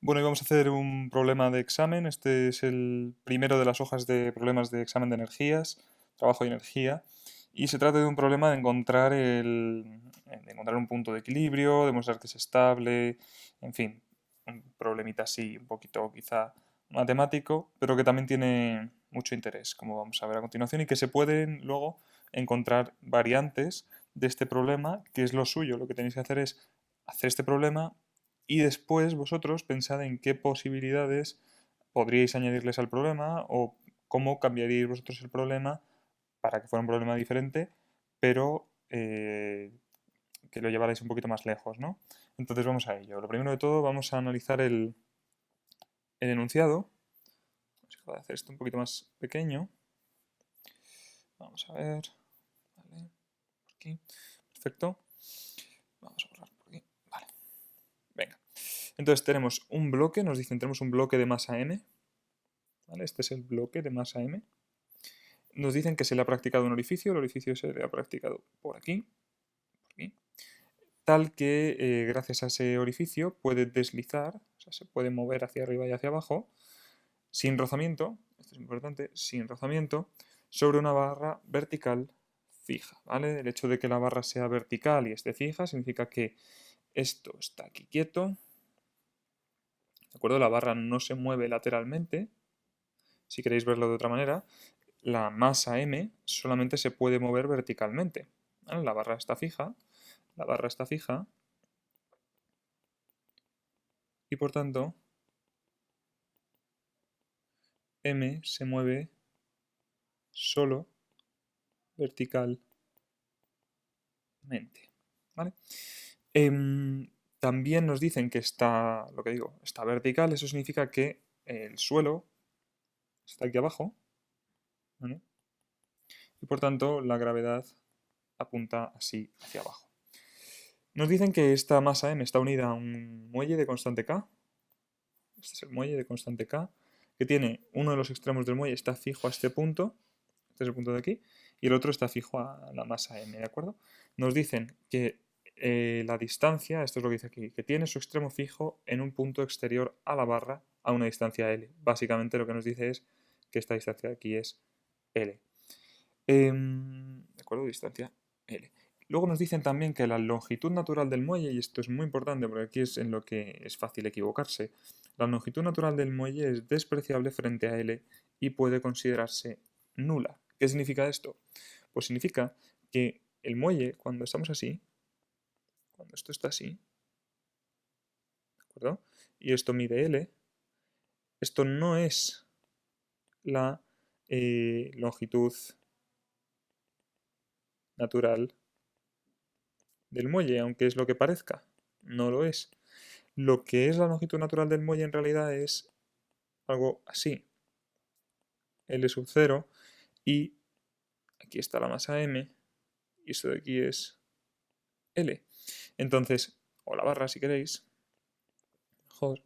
Bueno, y vamos a hacer un problema de examen. Este es el primero de las hojas de problemas de examen de energías, trabajo y energía. Y se trata de un problema de encontrar un punto de equilibrio, demostrar que es estable, en fin, un problemita así, un poquito quizá matemático, pero que también tiene mucho interés, como vamos a ver a continuación, y que se pueden luego encontrar variantes de este problema, que es lo suyo. Lo que tenéis que hacer es hacer este problema y después vosotros pensad en qué posibilidades podríais añadirles al problema o cómo cambiaríais vosotros el problema para que fuera un problema diferente, pero que lo llevarais un poquito más lejos, ¿no? Entonces vamos a ello. Lo primero de todo vamos a analizar el enunciado. Vamos a hacer esto un poquito más pequeño. Vamos a ver. Vale, por aquí. Perfecto. Vamos a borrar por aquí. Vale. Venga. Entonces tenemos un bloque, nos dicen tenemos un bloque de masa m. ¿Vale? Este es el bloque de masa m. Nos dicen que se le ha practicado un orificio, el orificio se le ha practicado por aquí, tal que gracias a ese orificio puede deslizar, o sea, se puede mover hacia arriba y hacia abajo, sin rozamiento, esto es importante, sin rozamiento, sobre una barra vertical fija, ¿vale? El hecho de que la barra sea vertical y esté fija significa que esto está aquí quieto, ¿de acuerdo? La barra no se mueve lateralmente, si queréis verlo de otra manera, la masa m solamente se puede mover verticalmente. ¿Vale? La barra está fija y por tanto m se mueve solo verticalmente. ¿Vale? También nos dicen que está, lo que digo, está vertical, eso significa que el suelo está aquí abajo, ¿vale? Y por tanto la gravedad apunta así hacia abajo. Nos dicen que esta masa m está unida a un muelle de constante K. Este es el muelle de constante K, que tiene uno de los extremos del muelle está fijo a este es el punto de aquí, y el otro está fijo a la masa m, ¿de acuerdo? Nos dicen que la distancia, esto es lo que dice aquí, que tiene su extremo fijo en un punto exterior a la barra a una distancia L. Básicamente lo que nos dice es que esta distancia de aquí es L. ¿De acuerdo? Distancia L. Luego nos dicen también que la longitud natural del muelle, y esto es muy importante porque aquí es en lo que es fácil equivocarse, la longitud natural del muelle es despreciable frente a L y puede considerarse nula. ¿Qué significa esto? Pues significa que el muelle, cuando estamos así, cuando esto está así, ¿de acuerdo? Y esto mide L, esto no es la longitud natural del muelle, aunque es lo que parezca, no lo es. Lo que es la longitud natural del muelle en realidad es algo así, L sub 0, y aquí está la masa m, y esto de aquí es L. Entonces, o la barra si queréis, mejor,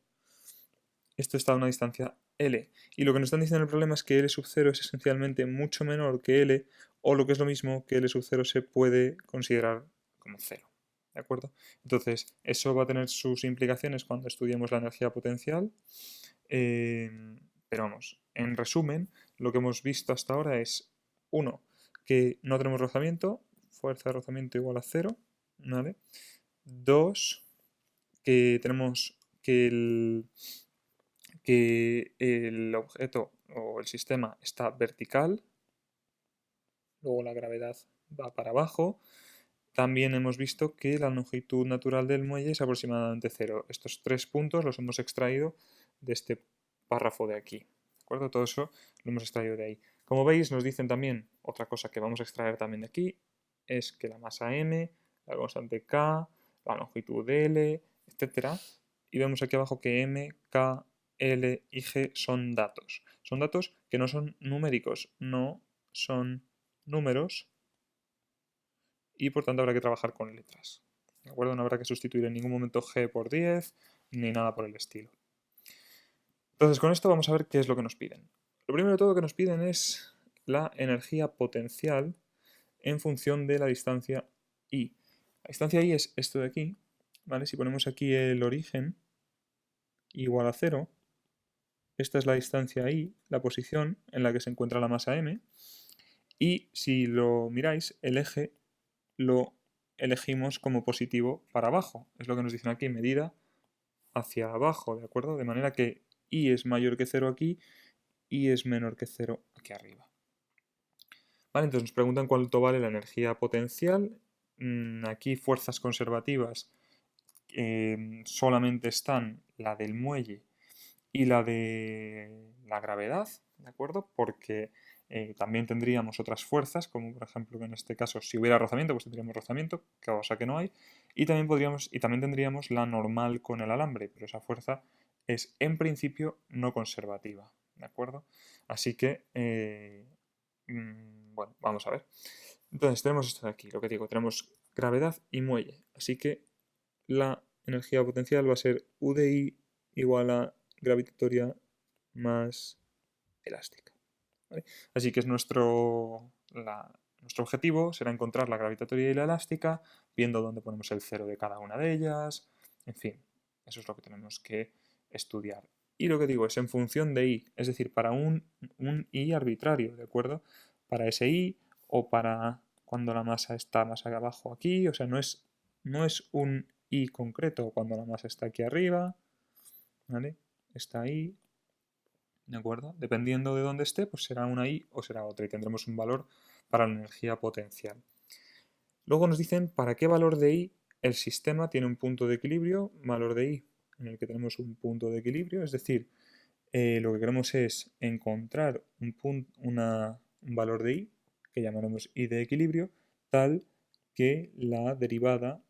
esto está a una distancia L. Y lo que nos están diciendo en el problema es que L sub 0 es esencialmente mucho menor que L, o lo que es lo mismo, que L sub 0 se puede considerar como 0. ¿De acuerdo? Entonces, eso va a tener sus implicaciones cuando estudiemos la energía potencial. Eh, pero vamos, en resumen, lo que hemos visto hasta ahora es, uno, que no tenemos rozamiento, fuerza de rozamiento igual a 0, ¿vale? Dos, que tenemos que el objeto o el sistema está vertical, luego la gravedad va para abajo. También hemos visto que la longitud natural del muelle es aproximadamente 0. Estos tres puntos los hemos extraído de este párrafo de aquí. ¿De acuerdo? Todo eso lo hemos extraído de ahí. Como veis, nos dicen también otra cosa que vamos a extraer también de aquí, es que la masa m, la constante k, la longitud L, etcétera. Y vemos aquí abajo que m, k, L y G son datos. Son datos que no son numéricos, no son números, y por tanto habrá que trabajar con letras. ¿De acuerdo? No habrá que sustituir en ningún momento G por 10 ni nada por el estilo. Entonces, con esto vamos a ver qué es lo que nos piden. Lo primero de todo que nos piden es la energía potencial en función de la distancia I. La distancia I es esto de aquí, ¿vale? Si ponemos aquí el origen, igual a 0. Esta es la distancia I, la posición en la que se encuentra la masa m. Y si lo miráis, el eje lo elegimos como positivo para abajo. Es lo que nos dicen aquí, medida hacia abajo, ¿de acuerdo? De manera que I es mayor que 0 aquí, I es menor que 0 aquí arriba. Vale, entonces nos preguntan cuánto vale la energía potencial. Aquí fuerzas conservativas solamente están la del muelle y la de la gravedad, ¿de acuerdo? Porque también tendríamos otras fuerzas, como por ejemplo que en este caso si hubiera rozamiento, pues tendríamos rozamiento, cosa que no hay, y también tendríamos la normal con el alambre, pero esa fuerza es en principio no conservativa, ¿de acuerdo? Así que, bueno, vamos a ver. Entonces tenemos esto de aquí, lo que digo, tenemos gravedad y muelle, así que la energía potencial va a ser U de I igual a gravitatoria más elástica. ¿Vale? Así que es nuestro objetivo será encontrar la gravitatoria y la elástica, viendo dónde ponemos el cero de cada una de ellas. En fin, eso es lo que tenemos que estudiar. Y lo que digo es en función de I, es decir, para un I arbitrario, ¿de acuerdo? Para ese I o para cuando la masa está más abajo aquí, o sea, no es un I concreto cuando la masa está aquí arriba, ¿vale? Está ahí, ¿de acuerdo? Dependiendo de dónde esté, pues será una I o será otra y tendremos un valor para la energía potencial. Luego nos dicen para qué valor de I el sistema tiene un punto de equilibrio, valor de I en el que tenemos un punto de equilibrio, es decir, lo que queremos es encontrar un valor de I, que llamaremos I de equilibrio, tal que la derivada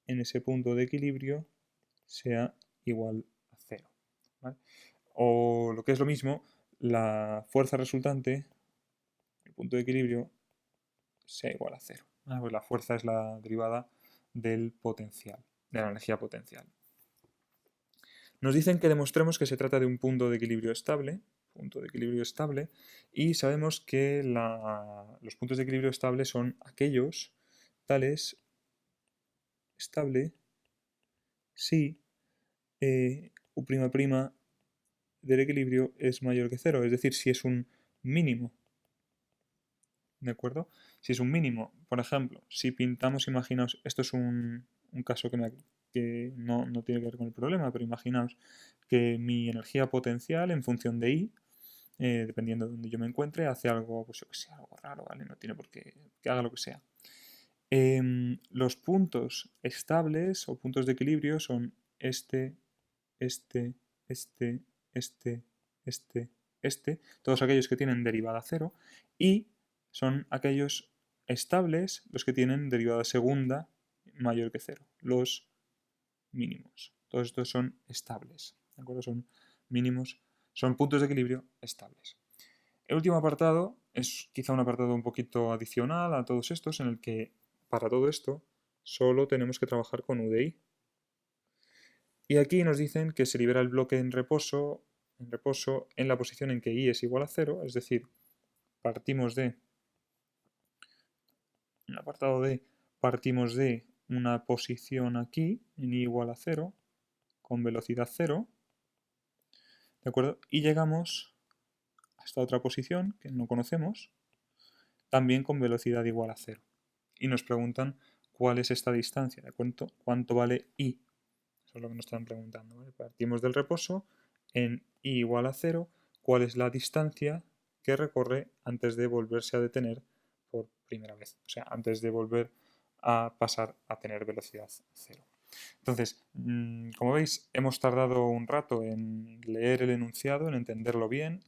en ese punto de equilibrio sea igual a 0. ¿Vale? O lo que es lo mismo, la fuerza resultante, el punto de equilibrio, sea igual a 0. ¿Vale? Pues la fuerza es la derivada del potencial, de la energía potencial. Nos dicen que demostremos que se trata de un punto de equilibrio estable, y sabemos que los puntos de equilibrio estable son aquellos tales estable si U' del equilibrio es mayor que 0, es decir, si es un mínimo, ¿de acuerdo? Si es un mínimo, por ejemplo, si pintamos, imaginaos, esto es un caso que no tiene que ver con el problema, pero imaginaos que mi energía potencial en función de I, dependiendo de donde yo me encuentre, hace algo, pues yo que sé, algo raro, ¿vale? No tiene por qué que haga lo que sea. Los puntos estables o puntos de equilibrio son este, este, este, todos aquellos que tienen derivada cero, y son aquellos estables los que tienen derivada segunda mayor que cero, los mínimos. Todos estos son estables, ¿de acuerdo? Son mínimos, son puntos de equilibrio estables. El último apartado es quizá un apartado un poquito adicional a todos estos, en el que para todo esto solo tenemos que trabajar con UDI. Y aquí nos dicen que se libera el bloque en reposo en la posición en que I es igual a 0, es decir, partimos de, en el apartado D, partimos de una posición aquí, en I igual a 0, con velocidad 0, ¿de acuerdo? Y llegamos a esta otra posición, que no conocemos, también con velocidad igual a 0. Y nos preguntan cuál es esta distancia, de cuánto vale I. Eso es lo que nos están preguntando, ¿vale? Partimos del reposo, en I igual a 0, ¿cuál es la distancia que recorre antes de volverse a detener por primera vez? O sea, antes de volver a pasar a tener velocidad 0. Entonces, como veis, hemos tardado un rato en leer el enunciado, en entenderlo bien.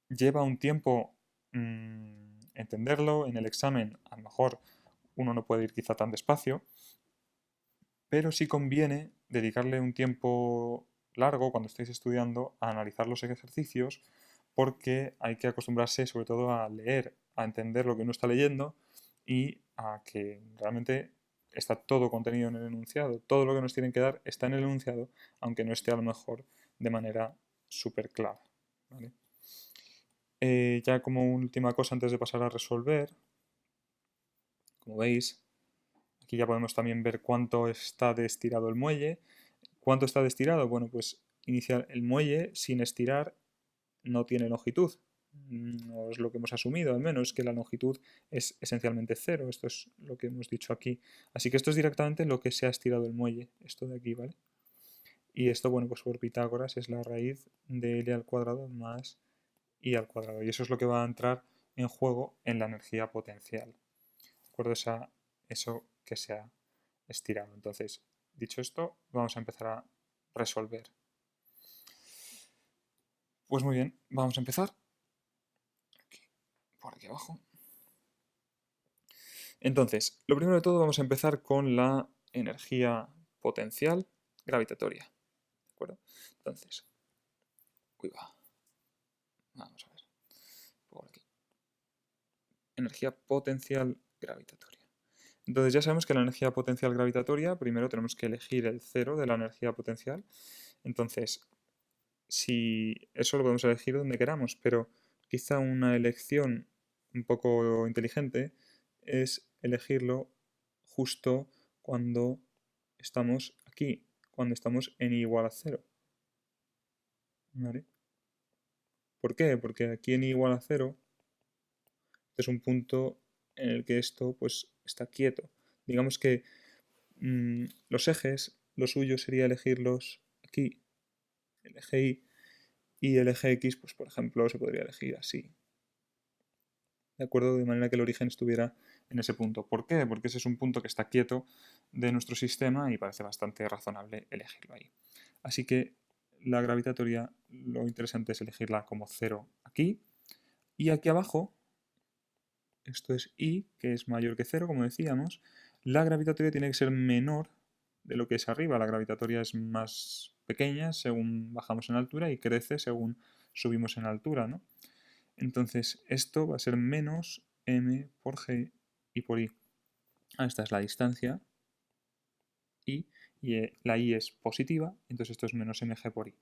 Lleva un tiempo entenderlo. En el examen, a lo mejor uno no puede ir quizá tan despacio, pero sí conviene dedicarle un tiempo largo cuando estéis estudiando a analizar los ejercicios, porque hay que acostumbrarse sobre todo a leer, a entender lo que uno está leyendo y a que realmente está todo contenido en el enunciado. Todo lo que nos tienen que dar está en el enunciado, aunque no esté a lo mejor de manera súper clara. ¿Vale? Ya como última cosa antes de pasar a resolver, como veis, aquí ya podemos también ver cuánto está de estirado el muelle, ¿Cuánto está de estirado? Bueno, pues iniciar el muelle sin estirar no tiene longitud. No es lo que hemos asumido, al menos, que la longitud es esencialmente cero. Esto es lo que hemos dicho aquí. Así que esto es directamente lo que se ha estirado el muelle, esto de aquí, ¿vale? Y esto, bueno, pues por Pitágoras es la raíz de L al cuadrado más I al cuadrado. Y eso es lo que va a entrar en juego en la energía potencial. ¿De acuerdo? Eso que se ha estirado. Entonces, dicho esto, vamos a empezar a resolver. Pues muy bien, vamos a empezar. Aquí, por aquí abajo. Entonces, lo primero de todo vamos a empezar con la energía potencial gravitatoria. ¿De acuerdo? Entonces, uy, va. Vamos a ver. Por aquí. Energía potencial gravitatoria. Entonces ya sabemos que la energía potencial gravitatoria, primero tenemos que elegir el cero de la energía potencial. Entonces, si eso lo podemos elegir donde queramos, pero quizá una elección un poco inteligente es elegirlo justo cuando estamos aquí, cuando estamos en igual a cero. ¿Vale? ¿Por qué? Porque aquí en igual a cero es un punto en el que esto pues está quieto. Digamos que los ejes, lo suyo sería elegirlos aquí, el eje Y, y el eje X, pues por ejemplo, se podría elegir así. ¿De acuerdo? De manera que el origen estuviera en ese punto. ¿Por qué? Porque ese es un punto que está quieto de nuestro sistema y parece bastante razonable elegirlo ahí. Así que la gravitatoria, lo interesante es elegirla como 0 aquí. Y aquí abajo, esto es I, que es mayor que 0, como decíamos, la gravitatoria tiene que ser menor de lo que es arriba. La gravitatoria es más pequeña según bajamos en altura y crece según subimos en altura, ¿no? Entonces esto va a ser menos m por g y por i. Esta es la distancia i y la i es positiva, entonces esto es menos mg por i.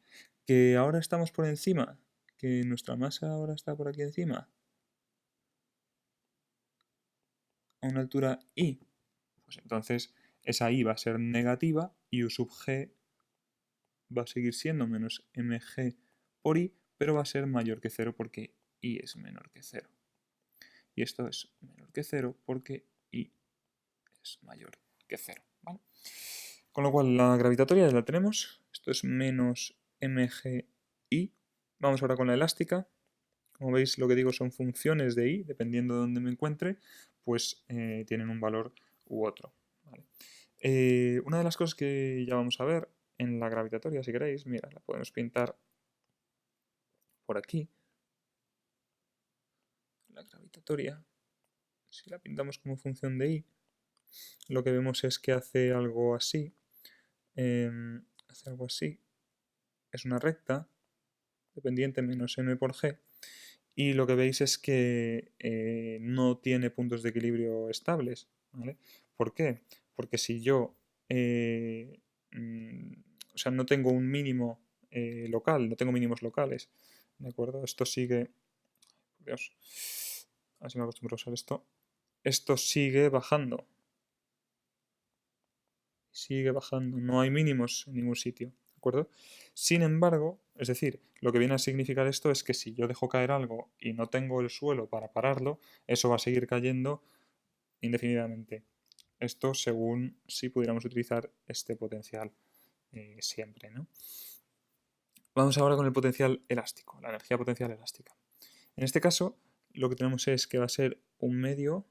Que ahora estamos por encima, que nuestra masa ahora está por aquí encima, a una altura i, pues entonces esa i va a ser negativa y u sub g va a seguir siendo menos mg por i, pero va a ser mayor que 0 porque i es menor que 0. Y esto es menor que 0 porque i es mayor que 0. ¿Vale? Con lo cual la gravitatoria ya la tenemos. Esto es menos mgi. Vamos ahora con la elástica. Como veis, lo que digo son funciones de i, dependiendo de dónde me encuentre, pues tienen un valor u otro. ¿Vale? Una de las cosas que ya vamos a ver en la gravitatoria, si queréis, mira, la podemos pintar por aquí. La gravitatoria, si la pintamos como función de i, lo que vemos es que hace algo así. Hace algo así. Es una recta dependiente menos m por g. Y lo que veis es que no tiene puntos de equilibrio estables. ¿Vale? ¿Por qué? Porque si yo o sea, no tengo un mínimo local, no tengo mínimos locales. ¿De acuerdo? Esto sigue. Dios. A ver si me acostumbro a usar esto. Esto sigue bajando. Sigue bajando. No hay mínimos en ningún sitio. ¿De acuerdo? Sin embargo, es decir, lo que viene a significar esto es que si yo dejo caer algo y no tengo el suelo para pararlo, eso va a seguir cayendo indefinidamente. Esto según si pudiéramos utilizar este potencial siempre, ¿no? Vamos ahora con el potencial elástico, la energía potencial elástica. En este caso, lo que tenemos es que va a ser un medio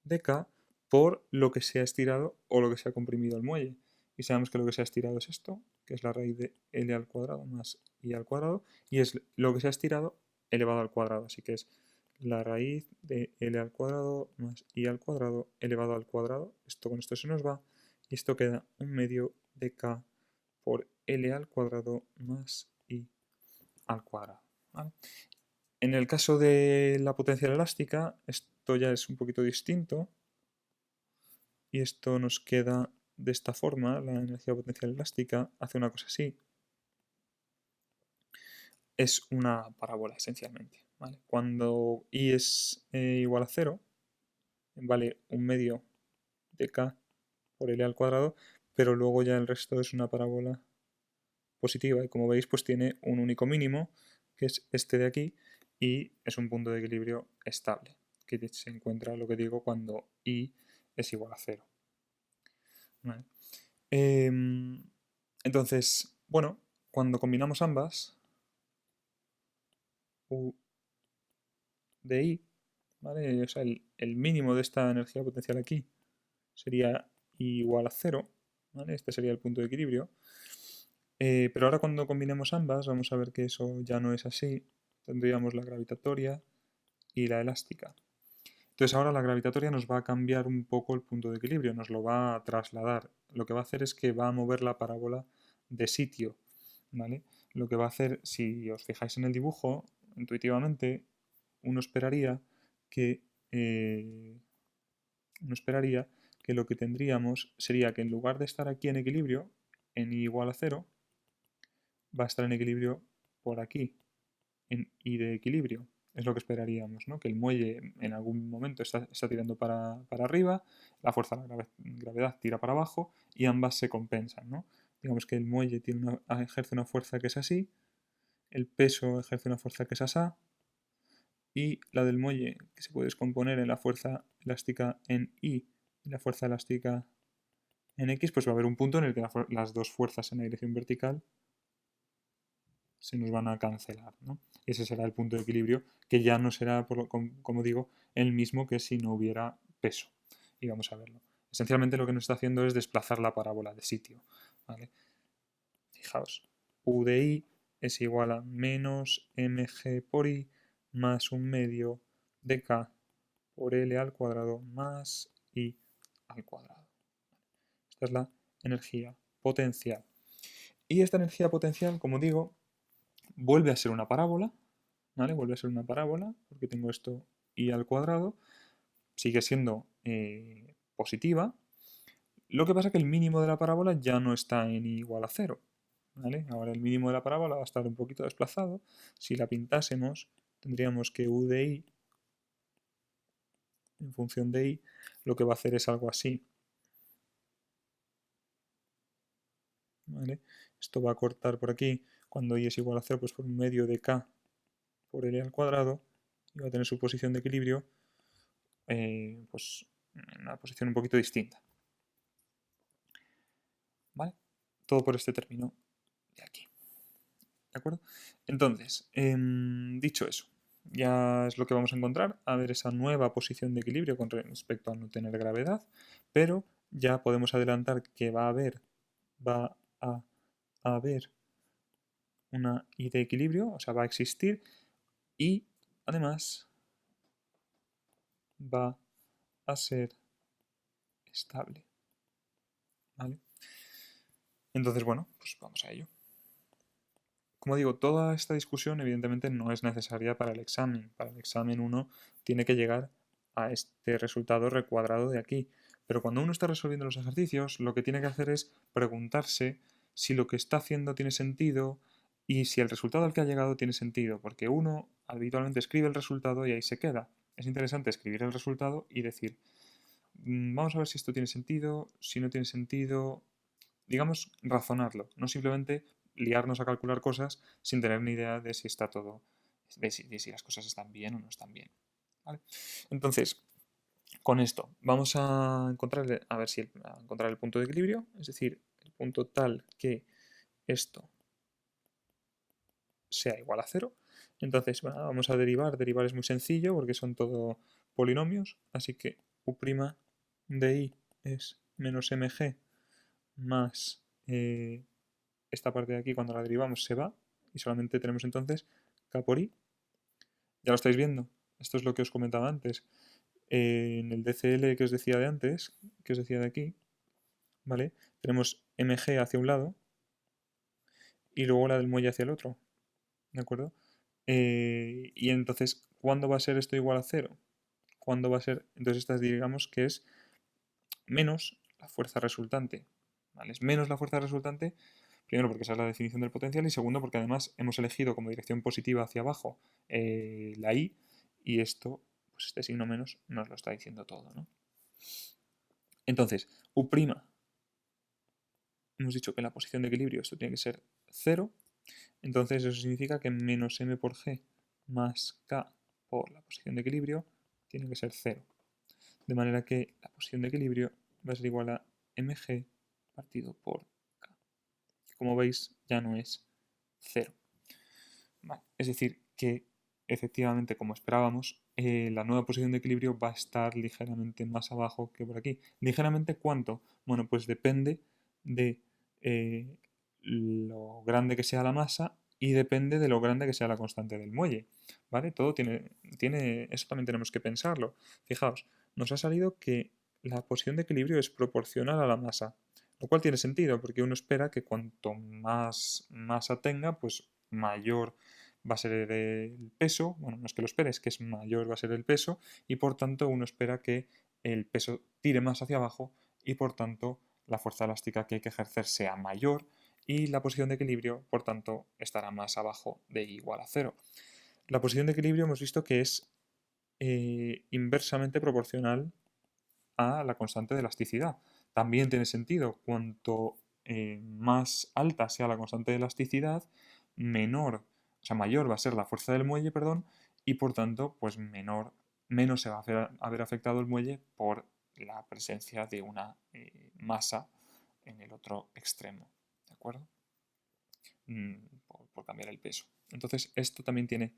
de K por lo que se ha estirado o lo que se ha comprimido el muelle. Y sabemos que lo que se ha estirado es esto, que es la raíz de L al cuadrado más I al cuadrado, y es lo que se ha estirado elevado al cuadrado. Así que es la raíz de L al cuadrado más I al cuadrado elevado al cuadrado. Esto con esto se nos va, y esto queda un medio de K por L al cuadrado más I al cuadrado. ¿Vale? En el caso de la potencial elástica, esto ya es un poquito distinto. Y esto nos queda de esta forma. La energía potencial elástica hace una cosa así. Es una parábola, esencialmente. ¿Vale? Cuando I es igual a 0, vale un medio de K por L al cuadrado, pero luego ya el resto es una parábola positiva y como veis pues tiene un único mínimo que es este de aquí y es un punto de equilibrio estable que se encuentra, lo que digo, cuando I es igual a 0. ¿Vale? Entonces, bueno, cuando combinamos ambas, U de I, ¿vale? O sea, el mínimo de esta energía potencial aquí sería igual a 0, ¿vale? Este sería el punto de equilibrio. Pero ahora cuando combinemos ambas, vamos a ver que eso ya no es así. Tendríamos la gravitatoria y la elástica. Entonces ahora la gravitatoria nos va a cambiar un poco el punto de equilibrio, nos lo va a trasladar. Lo que va a hacer es que va a mover la parábola de sitio, ¿vale? Lo que va a hacer, si os fijáis en el dibujo, intuitivamente, uno esperaría que, eh, uno esperaría que lo que tendríamos sería que en lugar de estar aquí en equilibrio, en I igual a 0, va a estar en equilibrio por aquí, en I de equilibrio. Es lo que esperaríamos, ¿no? Que el muelle en algún momento está tirando para arriba, la fuerza de la gravedad tira para abajo y ambas se compensan, ¿no? Digamos que el muelle ejerce una fuerza que es así, el peso ejerce una fuerza que es asá, y la del muelle, que se puede descomponer en la fuerza elástica en Y y la fuerza elástica en X, pues va a haber un punto en el que las dos fuerzas en la dirección vertical se nos van a cancelar, ¿no? Ese será el punto de equilibrio, que ya no será, como digo, el mismo que si no hubiera peso. Y vamos a verlo. Esencialmente lo que nos está haciendo es desplazar la parábola de sitio, ¿vale? Fijaos, U de I es igual a menos mg por I más un medio de K por L al cuadrado más I al cuadrado. Esta es la energía potencial. Y esta energía potencial, como digo, vuelve a ser una parábola, ¿vale? Vuelve a ser una parábola, porque tengo esto I al cuadrado, sigue siendo positiva. Lo que pasa es que el mínimo de la parábola ya no está en I igual a 0, ¿vale? Ahora el mínimo de la parábola va a estar un poquito desplazado. Si la pintásemos, tendríamos que U de I, en función de I, lo que va a hacer es algo así, ¿vale? Esto va a cortar por aquí, cuando I es igual a 0, pues por un medio de K por L al cuadrado, y va a tener su posición de equilibrio pues en una posición un poquito distinta. ¿Vale? Todo por este término de aquí. ¿De acuerdo? Entonces, dicho eso, ya es lo que vamos a encontrar, a ver esa nueva posición de equilibrio con respecto a no tener gravedad, pero ya podemos adelantar que va a haber una I de equilibrio, o sea, va a existir y además va a ser estable. ¿Vale? Entonces, bueno, pues vamos a ello. Como digo, toda esta discusión evidentemente no es necesaria para el examen. Para el examen uno tiene que llegar a este resultado recuadrado de aquí. Pero cuando uno está resolviendo los ejercicios, lo que tiene que hacer es preguntarse si lo que está haciendo tiene sentido y si el resultado al que ha llegado tiene sentido. Porque uno habitualmente escribe el resultado y ahí se queda. Es interesante escribir el resultado y decir, vamos a ver si esto tiene sentido, si no tiene sentido, digamos, razonarlo, no simplemente liarnos a calcular cosas sin tener ni idea de si está todo, de si las cosas están bien o no están bien. ¿Vale? Entonces, con esto vamos a encontrar, a ver si a encontrar el punto de equilibrio, es decir, el punto tal que esto sea igual a 0. Entonces, bueno, vamos a derivar. Derivar es muy sencillo porque son todo polinomios, así que u' de i es menos mg más esta parte de aquí cuando la derivamos se va y solamente tenemos entonces k por i. Ya lo estáis viendo. Esto es lo que os comentaba antes. En el DCL que os decía de antes, que os decía de aquí, ¿vale? Tenemos mg hacia un lado y luego la del muelle hacia el otro, ¿de acuerdo? Y entonces, ¿cuándo va a ser esto igual a 0? ¿Cuándo va a ser? Entonces, esta digamos que es menos la fuerza resultante, ¿vale? Es menos la fuerza resultante. Primero porque esa es la definición del potencial y segundo porque además hemos elegido como dirección positiva hacia abajo la I y esto, pues este signo menos nos lo está diciendo todo, ¿no? Entonces, U', hemos dicho que en la posición de equilibrio esto tiene que ser 0. Entonces eso significa que menos m por g más k por la posición de equilibrio tiene que ser 0. De manera que la posición de equilibrio va a ser igual a mg partido por k. Como veis, ya no es 0. Vale. Es decir, que efectivamente, como esperábamos, la nueva posición de equilibrio va a estar ligeramente más abajo que por aquí. ¿Ligeramente cuánto? Bueno, pues depende de lo grande que sea la masa y depende de lo grande que sea la constante del muelle. ¿Vale? Todo eso también tenemos que pensarlo. Fijaos, nos ha salido que la posición de equilibrio es proporcional a la masa, lo cual tiene sentido, porque uno espera que cuanto más masa tenga, pues mayor va a ser el peso, bueno, no es que lo esperes, que es mayor va a ser el peso, y por tanto uno espera que el peso tire más hacia abajo y por tanto la fuerza elástica que hay que ejercer sea mayor y la posición de equilibrio, por tanto, estará más abajo de igual a 0. La posición de equilibrio hemos visto que es inversamente proporcional a la constante de elasticidad. También tiene sentido, cuanto más alta sea la constante de elasticidad, mayor va a ser la fuerza del muelle, perdón, y por tanto, pues menos se va a haber afectado el muelle por la presencia de una masa en el otro extremo, ¿de acuerdo? Por cambiar el peso. Entonces, esto también tiene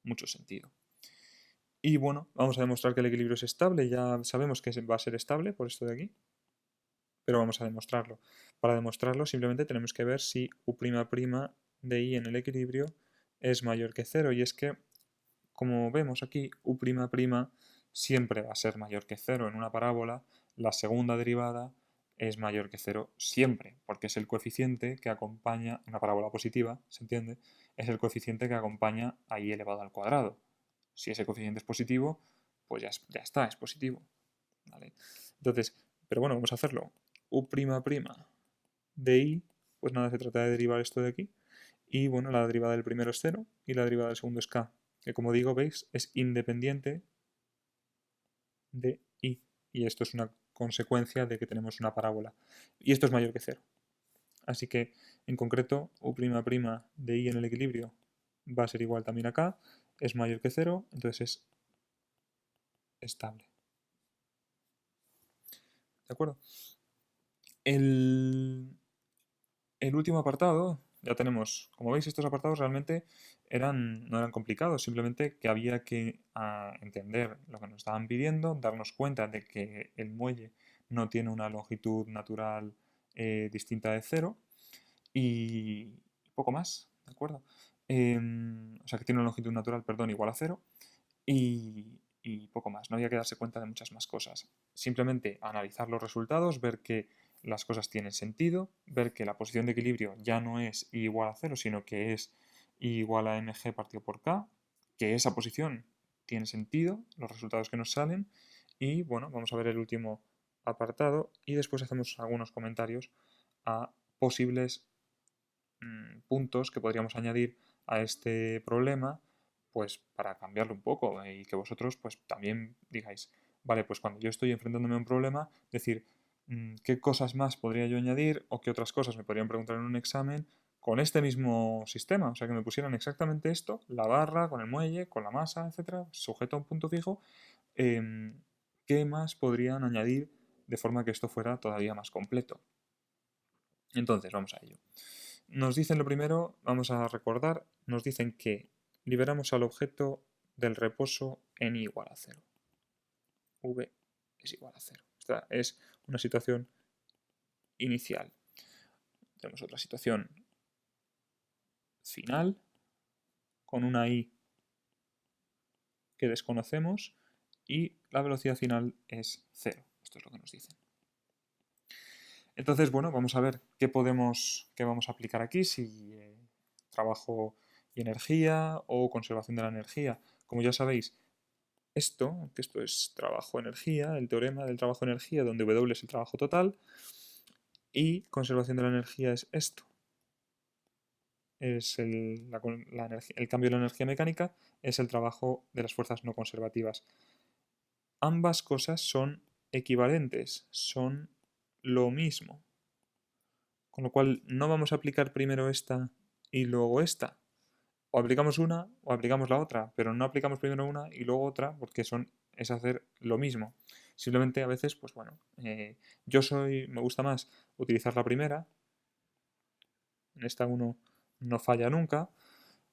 mucho sentido. Y bueno, vamos a demostrar que el equilibrio es estable. Ya sabemos que va a ser estable por esto de aquí, pero vamos a demostrarlo. Para demostrarlo simplemente tenemos que ver si U' de I en el equilibrio es mayor que 0. Y es que, como vemos aquí, U' siempre va a ser mayor que 0 en una parábola. La segunda derivada es mayor que 0 siempre, porque es el coeficiente que acompaña, una parábola positiva, ¿se entiende? Es el coeficiente que acompaña a I elevado al cuadrado. Si ese coeficiente es positivo, pues ya está, es positivo. ¿Vale? Entonces, pero bueno, vamos a hacerlo. U' de I, pues nada, se trata de derivar esto de aquí. Y bueno, la derivada del primero es 0 y la derivada del segundo es k, que como digo, veis, es independiente de I. Y esto es una consecuencia de que tenemos una parábola. Y esto es mayor que 0. Así que, en concreto, U' de I en el equilibrio va a ser igual también a k, es mayor que 0, entonces es estable. ¿De acuerdo? El último apartado, ya tenemos, como veis, estos apartados realmente no eran complicados, simplemente que había que entender lo que nos estaban pidiendo, darnos cuenta de que el muelle no tiene una longitud natural distinta de 0 y poco más, ¿de acuerdo? O sea, que tiene una longitud natural, perdón, igual a 0 y poco más. No había que darse cuenta de muchas más cosas. Simplemente analizar los resultados, ver que las cosas tienen sentido, ver que la posición de equilibrio ya no es I igual a 0, sino que es I igual a mg partido por k, que esa posición tiene sentido, los resultados que nos salen, y bueno, vamos a ver el último apartado y después hacemos algunos comentarios a posibles puntos que podríamos añadir a este problema, pues para cambiarlo un poco y que vosotros pues también digáis, vale, pues cuando yo estoy enfrentándome a un problema, decir, qué cosas más podría yo añadir o qué otras cosas me podrían preguntar en un examen con este mismo sistema, o sea, que me pusieran exactamente esto, la barra, con el muelle, con la masa, etcétera, sujeto a un punto fijo, ¿qué más podrían añadir de forma que esto fuera todavía más completo? Entonces, vamos a ello. Nos dicen lo primero, vamos a recordar, nos dicen que liberamos al objeto del reposo en I igual a 0. V es igual a 0. Esta es una situación inicial. Tenemos otra situación final con una I que desconocemos y la velocidad final es 0. Esto es lo que nos dicen. Entonces, bueno, vamos a ver qué vamos a aplicar aquí, si trabajo y energía o conservación de la energía. Como ya sabéis, que esto es trabajo-energía, el teorema del trabajo-energía, donde W es el trabajo total, y conservación de la energía es esto. Es el cambio de la energía mecánica, es el trabajo de las fuerzas no conservativas. Ambas cosas son equivalentes, son lo mismo. Con lo cual no vamos a aplicar primero esta y luego esta. O aplicamos una o aplicamos la otra, pero no aplicamos primero una y luego otra porque es hacer lo mismo. Simplemente a veces, pues bueno, me gusta más utilizar la primera, en esta uno no falla nunca,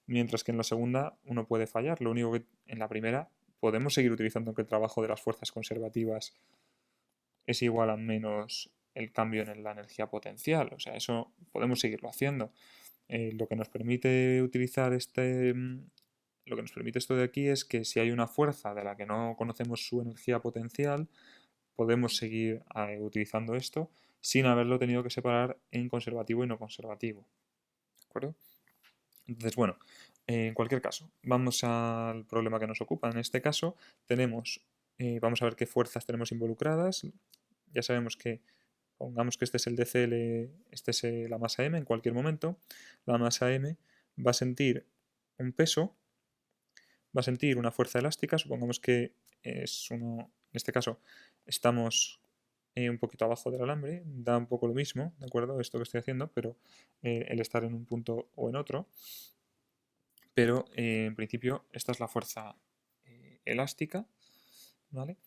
mientras que en la segunda uno puede fallar. Lo único que en la primera podemos seguir utilizando, aunque el trabajo de las fuerzas conservativas es igual a menos el cambio en la energía potencial. O sea, eso podemos seguirlo haciendo. Lo que nos permite utilizar lo que nos permite esto de aquí es que si hay una fuerza de la que no conocemos su energía potencial, podemos seguir utilizando esto sin haberlo tenido que separar en conservativo y no conservativo. ¿De acuerdo? Entonces, bueno, en cualquier caso, vamos al problema que nos ocupa. En este caso, vamos a ver qué fuerzas tenemos involucradas. Ya sabemos que, pongamos que este es el DCL, este es la masa M en cualquier momento. La masa M va a sentir un peso, va a sentir una fuerza elástica. Supongamos que en este caso, estamos un poquito abajo del alambre. Da un poco lo mismo, ¿de acuerdo? Esto que estoy haciendo, pero el estar en un punto o en otro. Pero en principio esta es la fuerza elástica, ¿vale?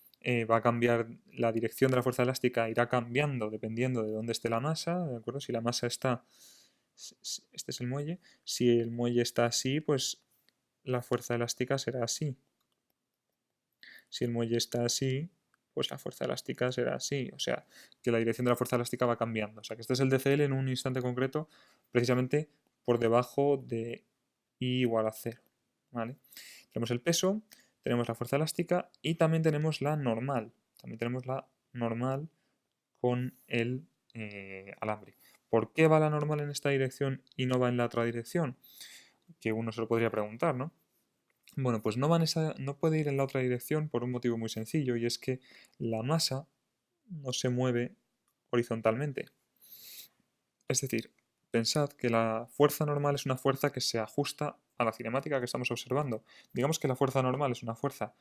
Va a cambiar la dirección de la fuerza elástica, irá cambiando dependiendo de dónde esté la masa, ¿de acuerdo? Si la masa está, este es el muelle, si el muelle está así, pues la fuerza elástica será así. Si el muelle está así, pues la fuerza elástica será así. O sea, que la dirección de la fuerza elástica va cambiando. O sea, que este es el DCL en un instante concreto, precisamente por debajo de I igual a 0. ¿Vale? Tenemos el peso, tenemos la fuerza elástica y también tenemos la normal. También tenemos la normal con el alambre. ¿Por qué va la normal en esta dirección y no va en la otra dirección? Que uno se lo podría preguntar, ¿no? Bueno, pues no puede ir en la otra dirección por un motivo muy sencillo, y es que la masa no se mueve horizontalmente. Es decir, pensad que la fuerza normal es una fuerza que se ajusta a la cinemática que estamos observando. Digamos que la fuerza normal es una fuerza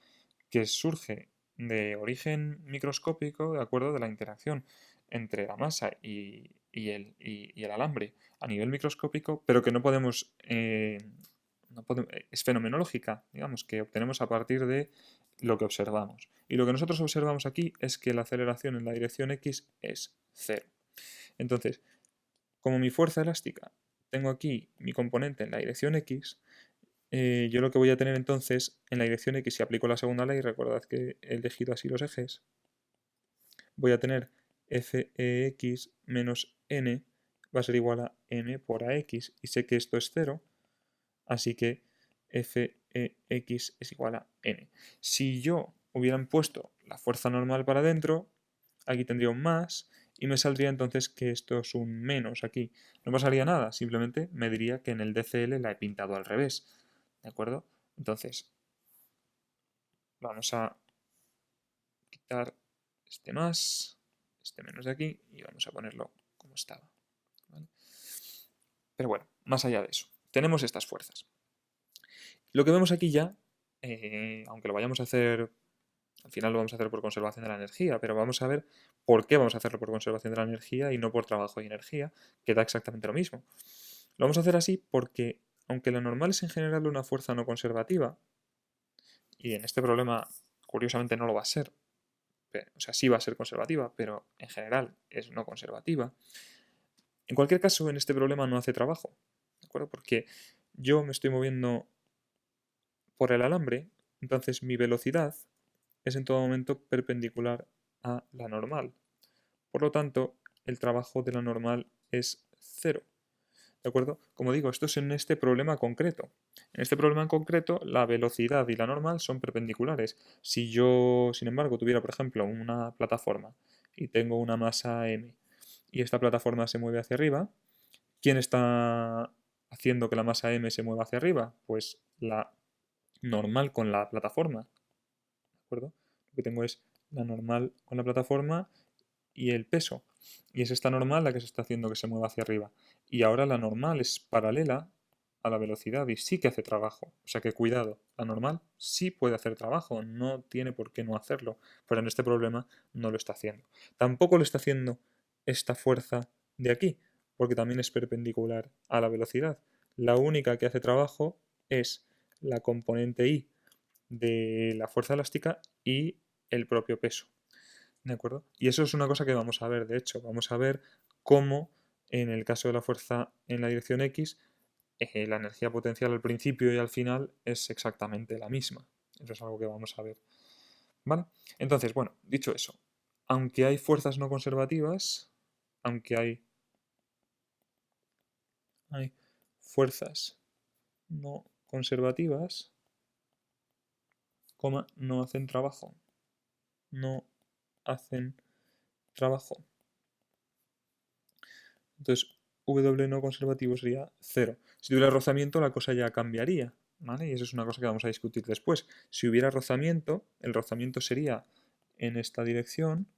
que surge de origen microscópico, de acuerdo, de la interacción entre la masa y el alambre a nivel microscópico, pero que es fenomenológica, digamos, que obtenemos a partir de lo que observamos. Y lo que nosotros observamos aquí es que la aceleración en la dirección X es cero. Entonces, como mi fuerza elástica, tengo aquí mi componente en la dirección X, yo lo que voy a tener entonces en la dirección X, si aplico la segunda ley, recordad que he elegido así los ejes, voy a tener Fex menos n va a ser igual a m por ax, y sé que esto es 0, así que Fex es igual a n. Si yo hubieran puesto la fuerza normal para adentro, aquí tendría un más, y me saldría entonces que esto es un menos aquí. No pasaría nada, simplemente me diría que en el DCL la he pintado al revés. ¿De acuerdo? Entonces, vamos a quitar este más, este menos de aquí, y vamos a ponerlo como estaba. ¿Vale? Pero bueno, más allá de eso, tenemos estas fuerzas. Lo que vemos aquí ya, aunque lo vayamos a hacer, al final lo vamos a hacer por conservación de la energía, pero vamos a ver por qué vamos a hacerlo por conservación de la energía y no por trabajo y energía, que da exactamente lo mismo. Lo vamos a hacer así porque, aunque la normal es en general una fuerza no conservativa, y en este problema curiosamente no lo va a ser, o sea, sí va a ser conservativa, pero en general es no conservativa. En cualquier caso, en este problema no hace trabajo, ¿de acuerdo? Porque yo me estoy moviendo por el alambre, entonces mi velocidad es en todo momento perpendicular a la normal. Por lo tanto, el trabajo de la normal es cero. ¿De acuerdo? Como digo, esto es en este problema concreto. En este problema en concreto, la velocidad y la normal son perpendiculares. Si yo, sin embargo, tuviera, por ejemplo, una plataforma y tengo una masa m y esta plataforma se mueve hacia arriba, ¿quién está haciendo que la masa m se mueva hacia arriba? Pues la normal con la plataforma. ¿De acuerdo? Lo que tengo es la normal con la plataforma y el peso. Y es esta normal la que se está haciendo que se mueva hacia arriba. Y ahora la normal es paralela a la velocidad y sí que hace trabajo. O sea que cuidado, la normal sí puede hacer trabajo, no tiene por qué no hacerlo, pero en este problema no lo está haciendo. Tampoco lo está haciendo esta fuerza de aquí, porque también es perpendicular a la velocidad. La única que hace trabajo es la componente I de la fuerza elástica y el propio peso. ¿De acuerdo? Y eso es una cosa que vamos a ver, de hecho, vamos a ver cómo en el caso de la fuerza en la dirección X, la energía potencial al principio y al final es exactamente la misma. Eso es algo que vamos a ver. ¿Vale? Entonces, bueno, dicho eso, aunque hay fuerzas no conservativas, aunque hay fuerzas no conservativas, coma, no hacen trabajo. No hacen trabajo. Entonces, W no conservativo sería 0. Si tuviera rozamiento, la cosa ya cambiaría, ¿vale? Y eso es una cosa que vamos a discutir después. Si hubiera rozamiento, el rozamiento sería en esta dirección,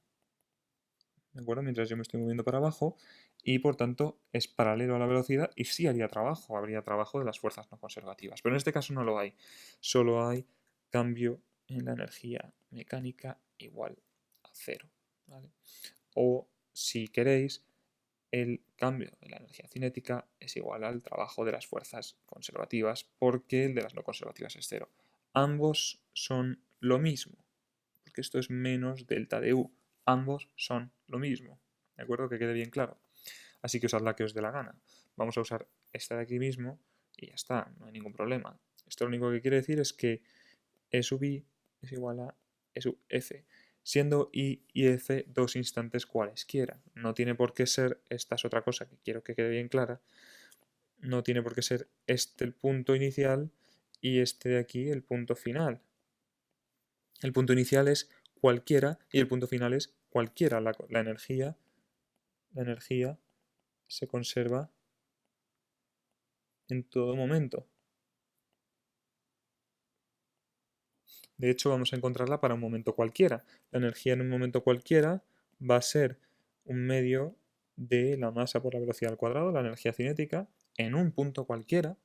¿de acuerdo? Mientras yo me estoy moviendo para abajo, y por tanto es paralelo a la velocidad y sí haría trabajo, habría trabajo de las fuerzas no conservativas. Pero en este caso no lo hay, solo hay cambio en la energía mecánica igual a 0, ¿vale? O si queréis, el cambio de la energía cinética es igual al trabajo de las fuerzas conservativas porque el de las no conservativas es 0. Ambos son lo mismo, porque esto es menos delta de U. Ambos son lo mismo, ¿de acuerdo? Que quede bien claro. Así que usad la que os dé la gana. Vamos a usar esta de aquí mismo y ya está, no hay ningún problema. Esto lo único que quiere decir es que E sub I es igual a E sub F, siendo I y F dos instantes cualesquiera. No tiene por qué ser, esta es otra cosa que quiero que quede bien clara, no tiene por qué ser este el punto inicial y este de aquí el punto final. El punto inicial es cualquiera y el punto final es cualquiera. La energía se conserva en todo momento. De hecho, vamos a encontrarla para un momento cualquiera. La energía en un momento cualquiera va a ser un medio de la masa por la velocidad al cuadrado, la energía cinética, en un punto cualquiera,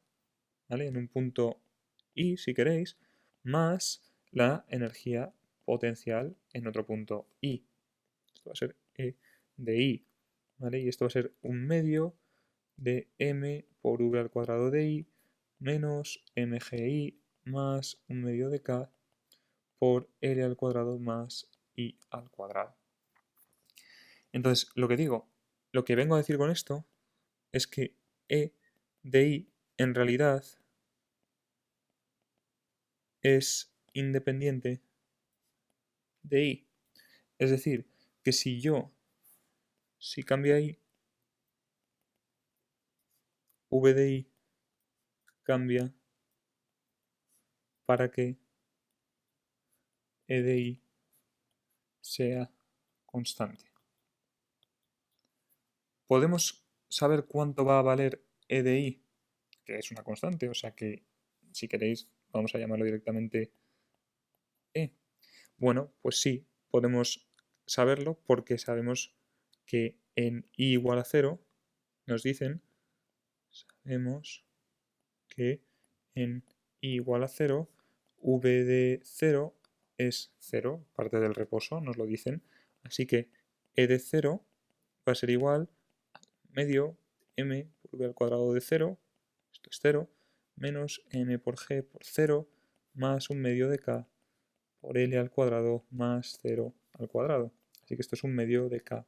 ¿vale? En un punto I, si queréis, más la energía potencial en otro punto I. Esto va a ser E de I, ¿vale? Y esto va a ser un medio de m por v al cuadrado de I menos mgi más un medio de k por L al cuadrado más I al cuadrado. Entonces, lo que digo, lo que vengo a decir con esto es que E de I en realidad es independiente de I. Es decir, que si cambia I, V de I cambia para que E de I sea constante. Podemos saber cuánto va a valer E de I, que es una constante, o sea que si queréis vamos a llamarlo directamente E. Bueno, pues sí, podemos saberlo porque sabemos que en I igual a 0 nos dicen, sabemos que en I igual a 0, V de 0 es 0, parte del reposo, nos lo dicen. Así que E de 0 va a ser igual a medio m por v al cuadrado de 0, esto es 0, menos m por g por 0, más un medio de k por L al cuadrado más 0 al cuadrado. Así que esto es un medio de k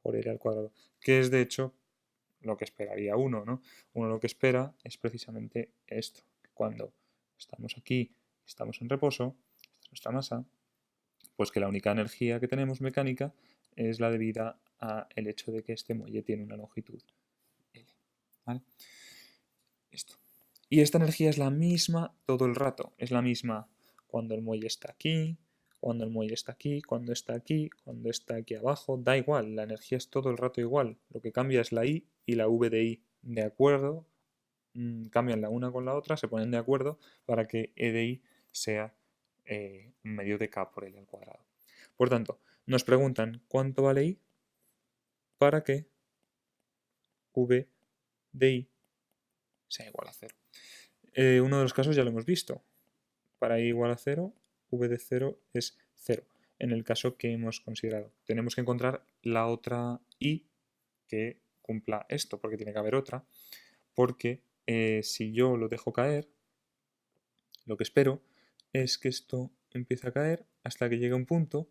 por L al cuadrado, que es de hecho lo que esperaría uno, ¿no? Uno lo que espera es precisamente esto, que cuando estamos aquí, estamos en reposo, esta es nuestra masa, pues que la única energía que tenemos mecánica es la debida al hecho de que este muelle tiene una longitud L. ¿Vale? Esto. Y esta energía es la misma todo el rato, es la misma cuando el muelle está aquí, cuando el muelle está aquí, cuando está aquí, cuando está aquí abajo, da igual, la energía es todo el rato igual, lo que cambia es la I y la V de I, ¿de acuerdo? Cambian la una con la otra, se ponen de acuerdo para que E de I sea un medio de K por L al cuadrado. Por tanto, nos preguntan cuánto vale I para que V de I sea igual a 0. Uno de los casos ya lo hemos visto. Para i igual a 0, v de 0 es 0. En el caso que hemos considerado. Tenemos que encontrar la otra i que cumpla esto, porque tiene que haber otra, porque si yo lo dejo caer, lo que espero es que esto empiece a caer hasta que llegue a un punto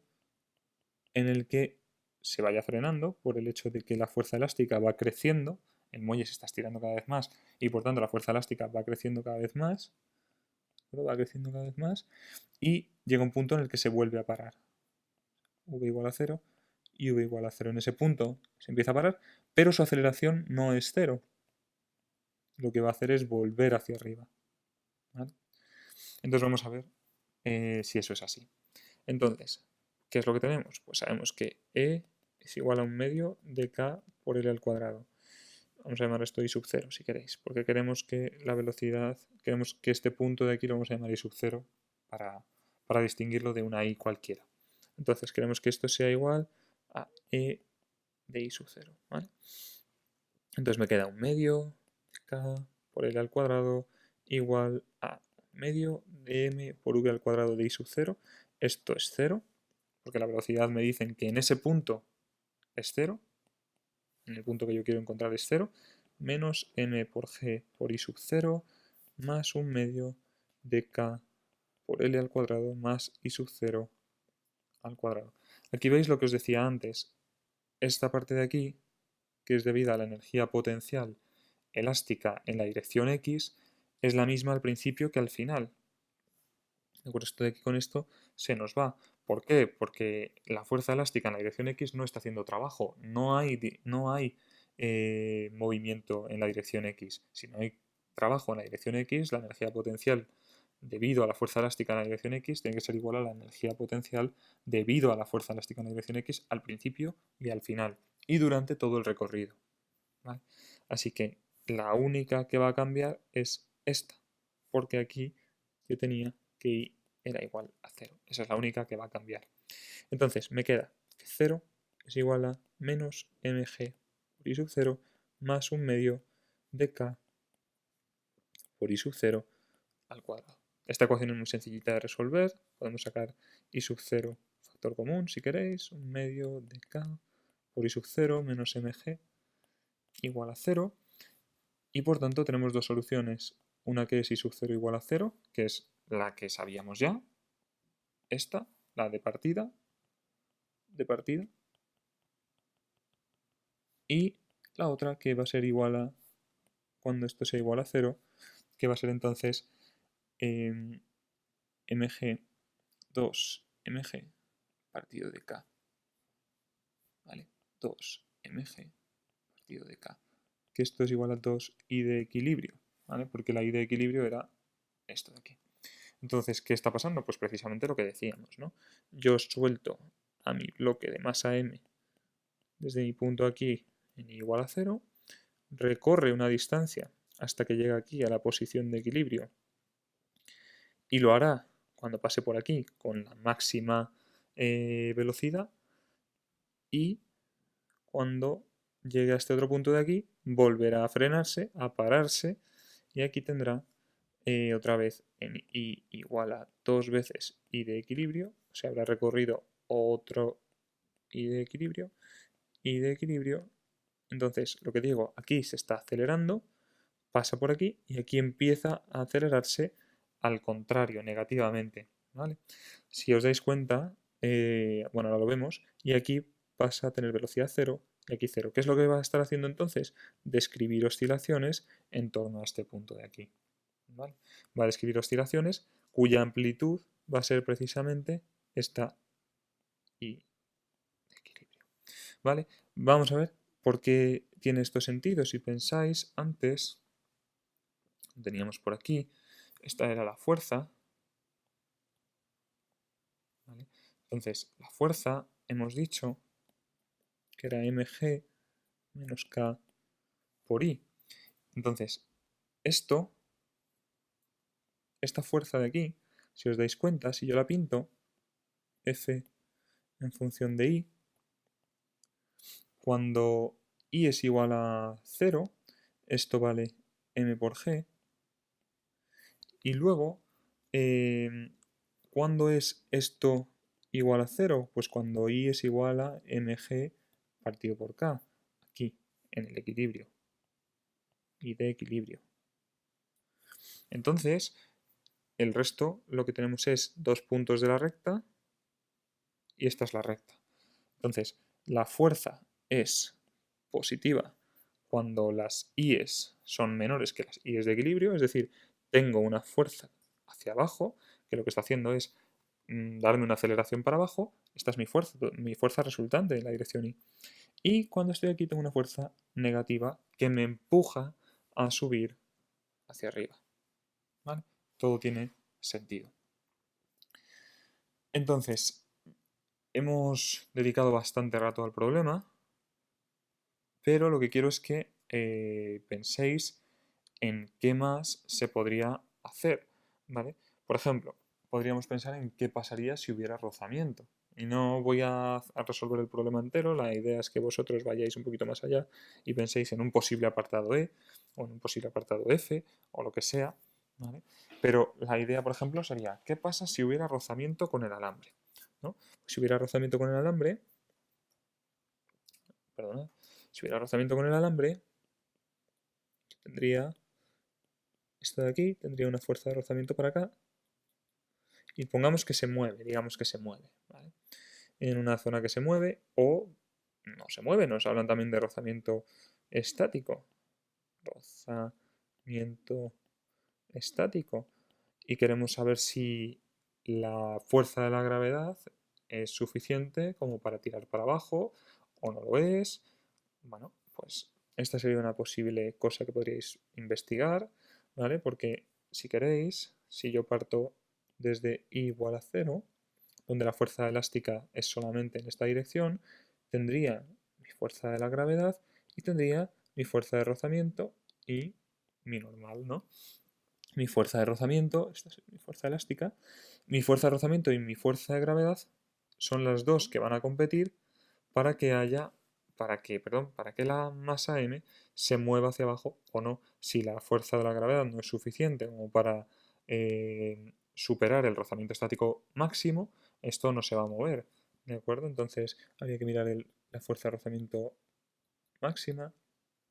en el que se vaya frenando por el hecho de que la fuerza elástica va creciendo, el muelle se está estirando cada vez más y por tanto la fuerza elástica va creciendo cada vez más, ¿no? Va creciendo cada vez más y llega un punto en el que se vuelve a parar. V igual a 0 y V igual a 0. En ese punto se empieza a parar, pero su aceleración no es 0. Lo que va a hacer es volver hacia arriba. ¿Vale? Entonces vamos a ver si eso es así. Entonces, ¿qué es lo que tenemos? Pues sabemos que E es igual a 1/2 de K por L al cuadrado. Vamos a llamar esto I sub 0 si queréis, porque queremos que la velocidad, queremos que este punto de aquí lo vamos a llamar I sub 0 para distinguirlo de una I cualquiera. Entonces queremos que esto sea igual a E de I sub 0, ¿vale? Entonces me queda 1/2 de K por L al cuadrado igual a 1/2 de M por V al cuadrado de I sub 0. Esto es 0, porque la velocidad me dicen que en ese punto es 0, en el punto que yo quiero encontrar es 0, menos m por g por i sub 0 más 1/2 de k por l al cuadrado más i sub 0 al cuadrado. Aquí veis lo que os decía antes. Esta parte de aquí, que es debida a la energía potencial elástica en la dirección x, es la misma al principio que al final. Esto de aquí con esto se nos va. ¿Por qué? Porque la fuerza elástica en la dirección X no está haciendo trabajo. No hay movimiento en la dirección X. Si no hay trabajo en la dirección X, la energía potencial debido a la fuerza elástica en la dirección X tiene que ser igual a la energía potencial debido a la fuerza elástica en la dirección X al principio y al final. Y durante todo el recorrido. ¿Vale? Así que la única que va a cambiar es esta. Porque aquí yo tenía que I era igual a 0. Esa es la única que va a cambiar. Entonces me queda que 0 es igual a menos mg por I sub 0 más 1/2 de k por I sub 0 al cuadrado. Esta ecuación es muy sencillita de resolver. Podemos sacar I sub 0 factor común si queréis. 1/2 de k por I sub 0 menos mg igual a 0. Y por tanto tenemos dos soluciones. Una que es I sub 0 igual a 0, que es la que sabíamos ya. Esta, la de partida. Y la otra que va a ser igual a, cuando esto sea igual a 0, que va a ser entonces mg 2mg partido de k. ¿Vale? 2mg partido de k. Que esto es igual a 2i de equilibrio, ¿vale? Porque la i de equilibrio era esto de aquí. Entonces, ¿qué está pasando? Pues precisamente lo que decíamos, ¿no? Yo suelto a mi bloque de masa m desde mi punto aquí en igual a 0, recorre una distancia hasta que llega aquí a la posición de equilibrio y lo hará cuando pase por aquí con la máxima velocidad y cuando llegue a este otro punto de aquí volverá a frenarse, a pararse y aquí tendrá otra vez en I igual a 2 veces I de equilibrio, o sea, habrá recorrido otro I de equilibrio, entonces lo que digo, aquí se está acelerando, pasa por aquí y aquí empieza a acelerarse al contrario, negativamente, ¿vale? Si os dais cuenta, bueno, ahora lo vemos, y aquí pasa a tener velocidad 0 y aquí 0. ¿Qué es lo que va a estar haciendo entonces? Describir oscilaciones en torno a este punto de aquí. ¿Vale? Va a describir oscilaciones cuya amplitud va a ser precisamente esta I de equilibrio. ¿Vale? Vamos a ver por qué tiene esto sentido. Si pensáis, antes teníamos por aquí, esta era la fuerza. ¿Vale? Entonces, la fuerza hemos dicho que era mg menos k por i. Entonces, esta fuerza de aquí, si os dais cuenta, si yo la pinto, F en función de i, cuando i es igual a 0, esto vale m por g. Y luego, ¿cuándo es esto igual a 0? Pues cuando i es igual a mg partido por k, aquí, en el equilibrio. I de equilibrio. Entonces, el resto lo que tenemos es 2 puntos de la recta y esta es la recta. Entonces, la fuerza es positiva cuando las IES son menores que las IES de equilibrio, es decir, tengo una fuerza hacia abajo, que lo que está haciendo es darme una aceleración para abajo, esta es mi fuerza resultante en la dirección I. Y cuando estoy aquí tengo una fuerza negativa que me empuja a subir hacia arriba. ¿Vale? Todo tiene sentido. Entonces, hemos dedicado bastante rato al problema, pero lo que quiero es que penséis en qué más se podría hacer, ¿vale? Por ejemplo, podríamos pensar en qué pasaría si hubiera rozamiento. Y no voy a resolver el problema entero, la idea es que vosotros vayáis un poquito más allá y penséis en un posible apartado E, o en un posible apartado F, o lo que sea, ¿vale? Pero la idea, por ejemplo, sería, ¿qué pasa si hubiera rozamiento con el alambre? ¿No? Si hubiera rozamiento con el alambre, perdona, si hubiera rozamiento con el alambre, tendría esto de aquí, tendría una fuerza de rozamiento para acá, y pongamos que se mueve, digamos que se mueve, ¿vale? En una zona que se mueve o no se mueve, nos hablan también de rozamiento estático. Rozamiento estático. Y queremos saber si la fuerza de la gravedad es suficiente como para tirar para abajo o no lo es. Bueno, pues esta sería una posible cosa que podríais investigar, ¿vale? Porque si queréis, si yo parto desde I igual a 0, donde la fuerza elástica es solamente en esta dirección, tendría mi fuerza de la gravedad y tendría mi fuerza de rozamiento y mi normal, ¿no? Mi fuerza de rozamiento, esta es mi fuerza elástica, mi fuerza de rozamiento y mi fuerza de gravedad son las dos que van a competir para que para que la masa m se mueva hacia abajo o no. Si la fuerza de la gravedad no es suficiente como para superar el rozamiento estático máximo, esto no se va a mover, ¿de acuerdo? Entonces habría que mirar la fuerza de rozamiento máxima,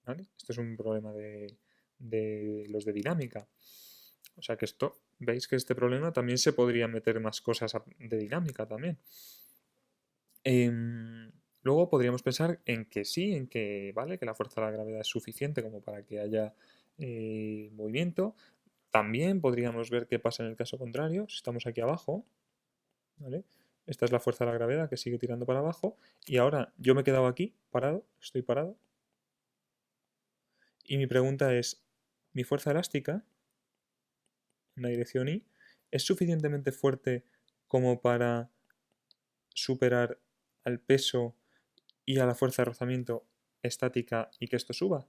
¿vale? Esto es un problema de los de dinámica. O sea que esto, veis que este problema también se podría meter más cosas de dinámica también. Luego podríamos pensar en que sí, en que vale, que la fuerza de la gravedad es suficiente como para que haya movimiento. También podríamos ver qué pasa en el caso contrario, si estamos aquí abajo, ¿vale? Esta es la fuerza de la gravedad que sigue tirando para abajo y ahora yo me he quedado aquí, parado, estoy parado. Y mi pregunta es, ¿mi fuerza elástica en la dirección Y es suficientemente fuerte como para superar al peso y a la fuerza de rozamiento estática y que esto suba?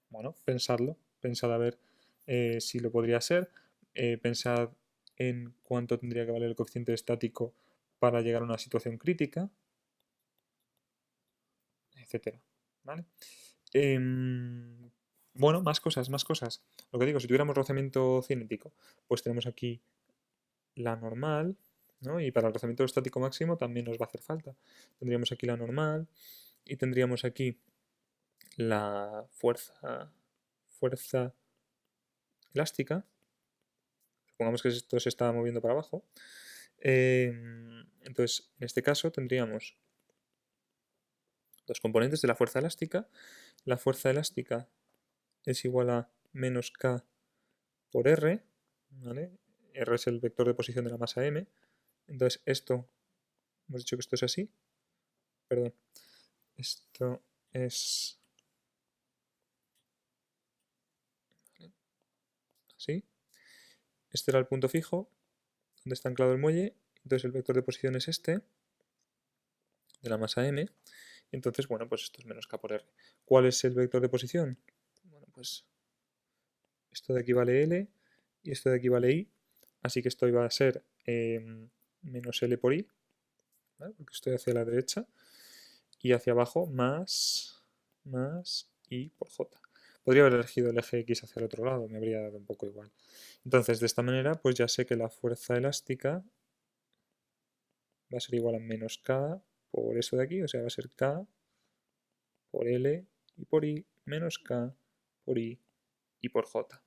Bueno, pensadlo, pensad a ver si lo podría ser, pensad en cuánto tendría que valer el coeficiente estático para llegar a una situación crítica, etcétera. ¿Vale? Bueno, más cosas, más cosas. Lo que digo, si tuviéramos rozamiento cinético, pues tenemos aquí la normal, ¿no? Y para el rozamiento estático máximo también nos va a hacer falta. Tendríamos aquí la normal y tendríamos aquí la fuerza elástica. Supongamos que esto se está moviendo para abajo. Entonces, en este caso tendríamos dos componentes de la fuerza elástica. La fuerza elástica es igual a menos K por R, ¿vale? R es el vector de posición de la masa M. Entonces, esto, hemos dicho que esto es así. Perdón. Esto es así. Este era el punto fijo, donde está anclado el muelle. Entonces, el vector de posición es este, de la masa M. Entonces, bueno, pues esto es menos K por R. ¿Cuál es el vector de posición? Bueno, pues esto de aquí vale L y esto de aquí vale I. Así que esto iba a ser menos L por I, ¿vale? Porque estoy hacia la derecha. Y hacia abajo más I por J. Podría haber elegido el eje X hacia el otro lado, me habría dado un poco igual. Entonces, de esta manera, pues ya sé que la fuerza elástica va a ser igual a menos K por eso de aquí, o sea, va a ser K por L y por I menos K por I y por j.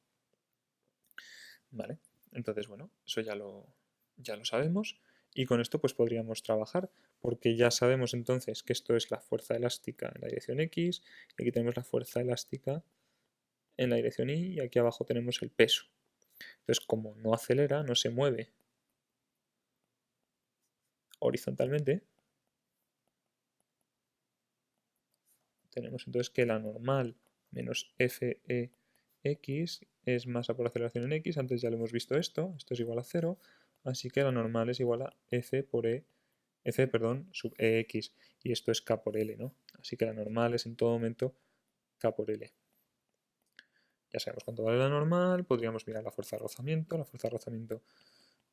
¿Vale? Entonces, bueno, eso ya lo sabemos y con esto pues podríamos trabajar porque ya sabemos entonces que esto es la fuerza elástica en la dirección X y aquí tenemos la fuerza elástica en la dirección Y y aquí abajo tenemos el peso. Entonces, como no acelera, no se mueve horizontalmente, tenemos entonces que la normal menos Fex es masa por aceleración en X, antes ya lo hemos visto esto es igual a 0, así que la normal es igual a F por F, perdón, sub Ex, y esto es K por L, ¿no? Así que la normal es en todo momento K por L. Ya sabemos cuánto vale la normal, podríamos mirar la fuerza de rozamiento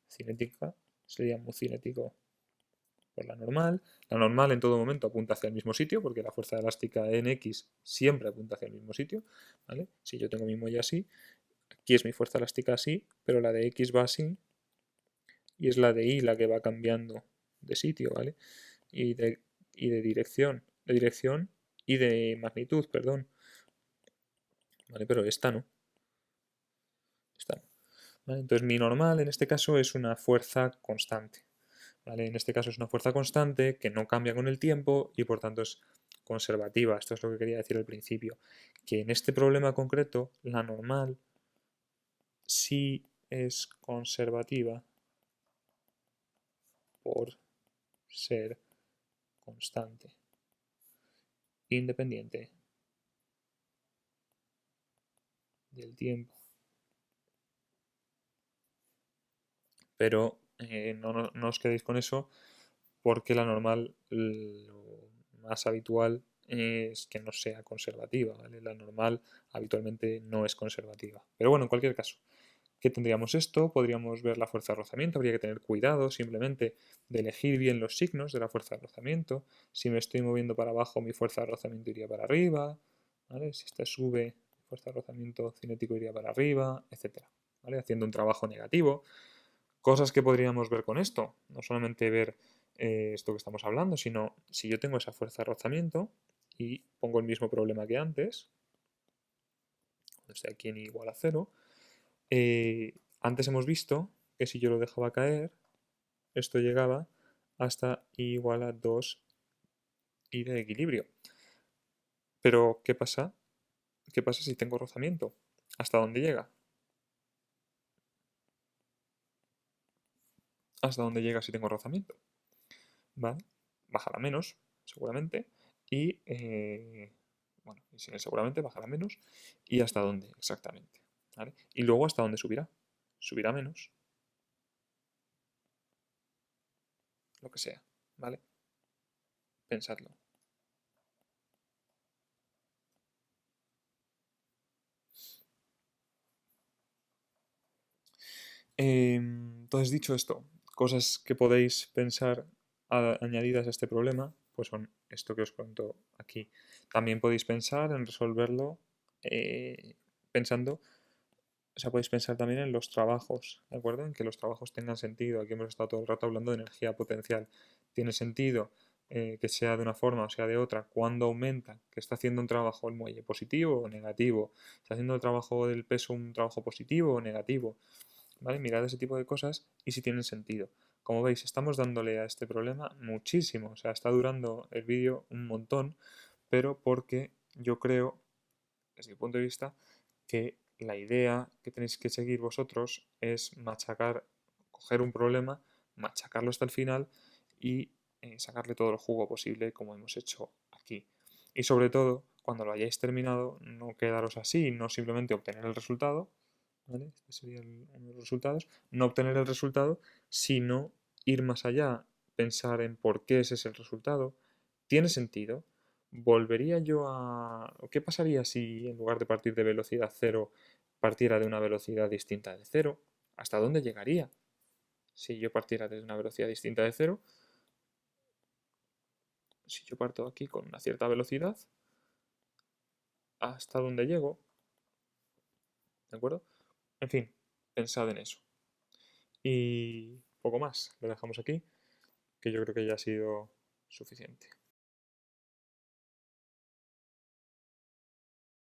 cinética sería mu cinético por la normal. La normal en todo momento apunta hacia el mismo sitio, porque la fuerza elástica en X siempre apunta hacia el mismo sitio, ¿vale? Si yo tengo mi muelle así, aquí es mi fuerza elástica así, pero la de X va así, y es la de Y la que va cambiando de sitio, ¿vale? Y de dirección y de magnitud, perdón. ¿Vale? Pero esta no. Esta no. ¿Vale? Entonces mi normal en este caso es una fuerza constante. ¿Vale? En este caso es una fuerza constante que no cambia con el tiempo y por tanto es conservativa. Esto es lo que quería decir al principio. Que en este problema concreto la normal sí es conservativa por ser constante, independiente del tiempo. Pero no os quedéis con eso porque la normal, lo más habitual es que no sea conservativa, ¿vale? La normal habitualmente no es conservativa. Pero bueno, en cualquier caso, ¿qué tendríamos esto? Podríamos ver la fuerza de rozamiento, habría que tener cuidado simplemente de elegir bien los signos de la fuerza de rozamiento. Si me estoy moviendo para abajo, mi fuerza de rozamiento iría para arriba, ¿vale? Si esta sube, mi fuerza de rozamiento cinético iría para arriba, etc. ¿Vale? Haciendo un trabajo negativo. Cosas que podríamos ver con esto, no solamente ver esto que estamos hablando, sino si yo tengo esa fuerza de rozamiento y pongo el mismo problema que antes, cuando estoy aquí en I igual a 0, antes hemos visto que si yo lo dejaba caer, esto llegaba hasta I igual a 2 y de equilibrio. Pero, ¿qué pasa? ¿Qué pasa si tengo rozamiento? ¿Hasta dónde llega? ¿Hasta dónde llega si tengo rozamiento? ¿Vale? Bajará menos, seguramente. Y, bueno, y sin el seguramente bajará menos. ¿Y hasta dónde exactamente? ¿Vale? Y luego hasta dónde subirá. Subirá menos. Lo que sea. ¿Vale? Pensadlo. Entonces, dicho esto, cosas que podéis pensar añadidas a este problema, pues son esto que os cuento aquí. También podéis pensar en resolverlo pensando, o sea, podéis pensar también en los trabajos, ¿de acuerdo? En que los trabajos tengan sentido. Aquí hemos estado todo el rato hablando de energía potencial. Tiene sentido que sea de una forma o sea de otra, cuando aumenta, que está haciendo un trabajo el muelle positivo o negativo, está haciendo el trabajo del peso un trabajo positivo o negativo. ¿Vale? Mirad ese tipo de cosas y si tienen sentido. Como veis, estamos dándole a este problema muchísimo. O sea, está durando el vídeo un montón, pero porque yo creo, desde mi punto de vista, que la idea que tenéis que seguir vosotros es machacar, coger un problema, machacarlo hasta el final y sacarle todo el jugo posible como hemos hecho aquí. Y sobre todo, cuando lo hayáis terminado, no quedaros así, no simplemente obtener el resultado, ¿vale? Este sería uno de los resultados. No obtener el resultado, sino ir más allá, pensar en por qué ese es el resultado. ¿Tiene sentido? ¿Volvería yo a... ¿Qué pasaría si en lugar de partir de velocidad cero, partiera de una velocidad distinta de cero? ¿Hasta dónde llegaría? Si yo partiera desde una velocidad distinta de cero, si yo parto aquí con una cierta velocidad, ¿hasta dónde llego? ¿De acuerdo? En fin, pensad en eso. Y poco más, lo dejamos aquí, que yo creo que ya ha sido suficiente.